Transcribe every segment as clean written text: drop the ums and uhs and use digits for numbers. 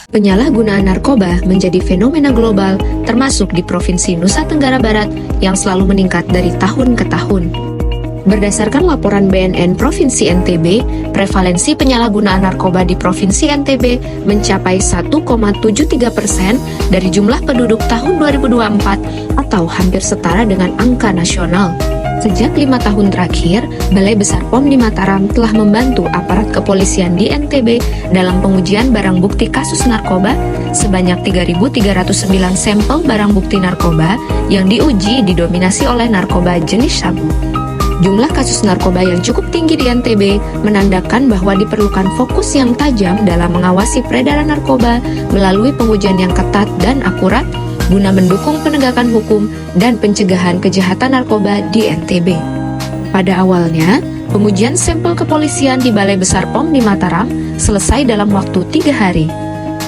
Penyalahgunaan narkoba menjadi fenomena global, termasuk di Provinsi Nusa Tenggara Barat yang selalu meningkat dari tahun ke tahun. Berdasarkan laporan BNN Provinsi NTB, prevalensi penyalahgunaan narkoba di Provinsi NTB mencapai 1,73% dari jumlah penduduk tahun 2024 atau hampir setara dengan angka nasional. Sejak 5 tahun terakhir, Balai Besar POM di Mataram telah membantu aparat kepolisian di NTB dalam pengujian barang bukti kasus narkoba sebanyak 3.309 sampel barang bukti narkoba yang diuji didominasi oleh narkoba jenis sabu. Jumlah kasus narkoba yang cukup tinggi di NTB menandakan bahwa diperlukan fokus yang tajam dalam mengawasi peredaran narkoba melalui pengujian yang ketat dan akurat guna mendukung penegakan hukum dan pencegahan kejahatan narkoba di NTB. Pada awalnya, pengujian sampel kepolisian di Balai Besar POM di Mataram selesai dalam waktu 3 hari.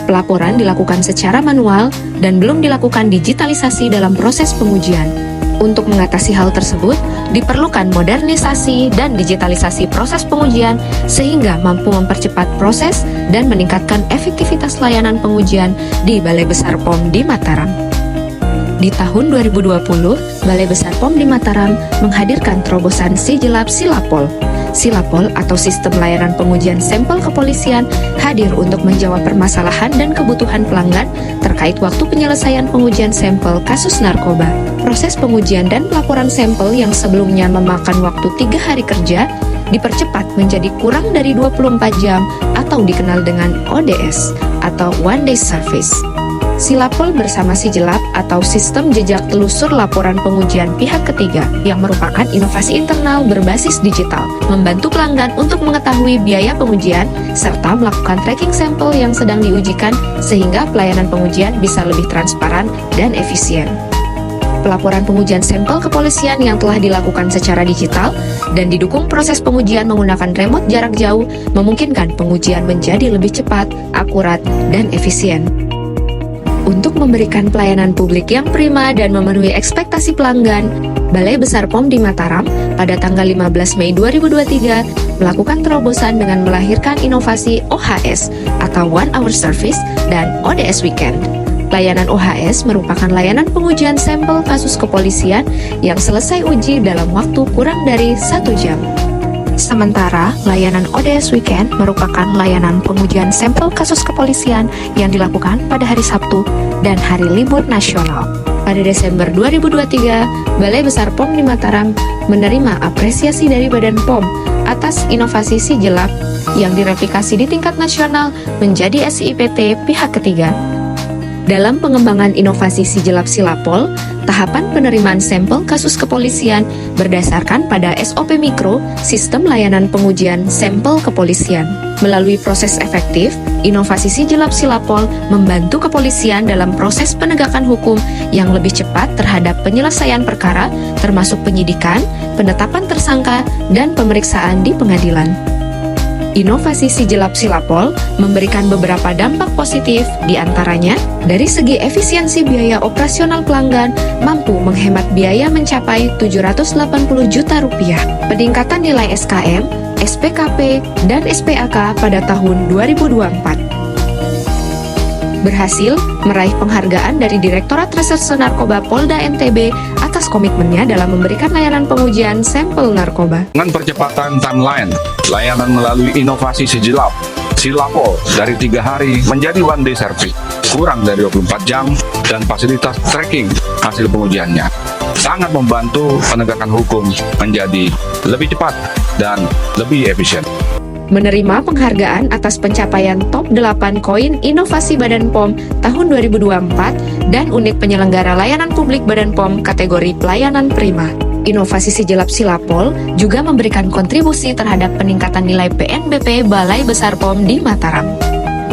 Pelaporan dilakukan secara manual dan belum dilakukan digitalisasi dalam proses pengujian. Untuk mengatasi hal tersebut, diperlukan modernisasi dan digitalisasi proses pengujian sehingga mampu mempercepat proses dan meningkatkan efektivitas layanan pengujian di Balai Besar POM di Mataram. Di tahun 2020, Balai Besar POM di Mataram menghadirkan terobosan Sijelap Silapol. Silapol atau Sistem Layanan Pengujian Sampel Kepolisian hadir untuk menjawab permasalahan dan kebutuhan pelanggan terkait waktu penyelesaian pengujian sampel kasus narkoba. Proses pengujian dan pelaporan sampel yang sebelumnya memakan waktu 3 hari kerja dipercepat menjadi kurang dari 24 jam atau dikenal dengan ODS atau One Day Service. Silapol bersama Sijelap atau Sistem Jejak Telusur Laporan Pengujian Pihak Ketiga yang merupakan inovasi internal berbasis digital, membantu pelanggan untuk mengetahui biaya pengujian serta melakukan tracking sampel yang sedang diujikan sehingga pelayanan pengujian bisa lebih transparan dan efisien. Pelaporan pengujian sampel kepolisian yang telah dilakukan secara digital dan didukung proses pengujian menggunakan remote jarak jauh memungkinkan pengujian menjadi lebih cepat, akurat, dan efisien. Untuk memberikan pelayanan publik yang prima dan memenuhi ekspektasi pelanggan, Balai Besar POM di Mataram pada tanggal 15 Mei 2023 melakukan terobosan dengan melahirkan inovasi OHS atau One Hour Service dan ODS Weekend. Layanan OHS merupakan layanan pengujian sampel kasus kepolisian yang selesai uji dalam waktu kurang dari 1 jam. Sementara, layanan ODS Weekend merupakan layanan pengujian sampel kasus kepolisian yang dilakukan pada hari Sabtu dan hari libur nasional. Pada Desember 2023, Balai Besar POM di Mataram menerima apresiasi dari Badan POM atas inovasi Sijelap yang direplikasi di tingkat nasional menjadi SIPT pihak ketiga. Dalam pengembangan inovasi Sijelap Silapol, tahapan penerimaan sampel kasus kepolisian berdasarkan pada SOP Mikro, Sistem Layanan Pengujian Sampel Kepolisian. Melalui proses efektif, inovasi Sijelap Silapol membantu kepolisian dalam proses penegakan hukum yang lebih cepat terhadap penyelesaian perkara, termasuk penyidikan, penetapan tersangka, dan pemeriksaan di pengadilan. Inovasi Sijelap Silapol memberikan beberapa dampak positif, diantaranya dari segi efisiensi biaya operasional pelanggan mampu menghemat biaya mencapai 780 juta rupiah, peningkatan nilai SKM, SPKP, dan SPAK pada tahun 2024. Berhasil meraih penghargaan dari Direktorat Reserse Narkoba Polda NTB atas komitmennya dalam memberikan layanan pengujian sampel narkoba. Dengan percepatan timeline, layanan melalui inovasi Sijelap Silapol dari 3 hari menjadi one day service, kurang dari 24 jam, dan fasilitas tracking hasil pengujiannya sangat membantu penegakan hukum menjadi lebih cepat dan lebih efisien. Menerima penghargaan atas pencapaian top 8 koin inovasi Badan POM tahun 2024 dan unit penyelenggara layanan publik Badan POM kategori pelayanan prima. Inovasi Sijelap Silapol juga memberikan kontribusi terhadap peningkatan nilai PNBP Balai Besar POM di Mataram.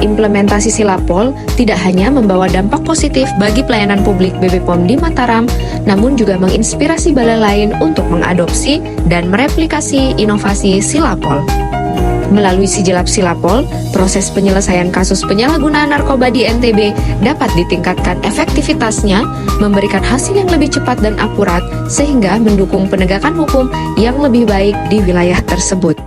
Implementasi Silapol tidak hanya membawa dampak positif bagi pelayanan publik BB POM di Mataram, namun juga menginspirasi balai lain untuk mengadopsi dan mereplikasi inovasi Silapol. Melalui Sijelap Silapol, proses penyelesaian kasus penyalahgunaan narkoba di NTB dapat ditingkatkan efektivitasnya, memberikan hasil yang lebih cepat dan akurat, sehingga mendukung penegakan hukum yang lebih baik di wilayah tersebut.